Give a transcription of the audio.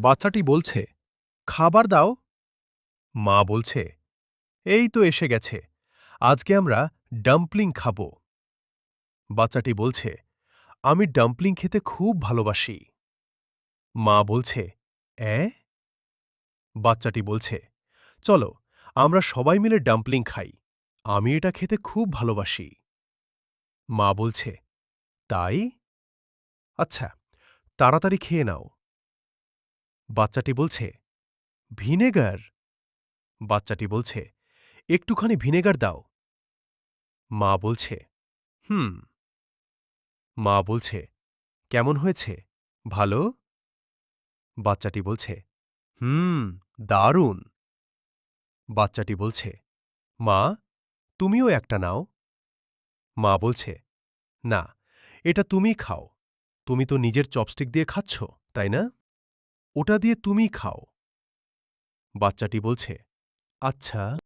বাচ্চাটি বলছে, খাবার দাও। মা বলছে, এই তো এসে গেছে, আজকে আমরা ডাম্পলিং খাব। বাচ্চাটি বলছে, আমি ডাম্পলিং খেতে খুব ভালোবাসি। মা বলছে, অ্যাঁ? বাচ্চাটি বলছে, চলো আমরা সবাই মিলে ডাম্পলিং খাই, আমি এটা খেতে খুব ভালোবাসি। মা বলছে, তাই? আচ্ছা, তাড়াতাড়ি খেয়ে নাও। বাচ্চাটি বলছে, ভিনেগার? বাচ্চাটি বলছে, একটুখানি ভিনেগার দাও। মা বলছে, হুম। মা বলছে, কেমন হয়েছে, ভালো? বাচ্চাটি বলছে, দারুণ। বাচ্চাটি বলছে, মা, তুমিও একটা নাও। মা বলছে, না, এটা তুমিই খাও, তুমি তো নিজের চপস্টিক দিয়ে খাচ্ছ, তাই না? ওটা দিয়ে তুমিই খাও। বাচ্চাটি বলছে, আচ্ছা।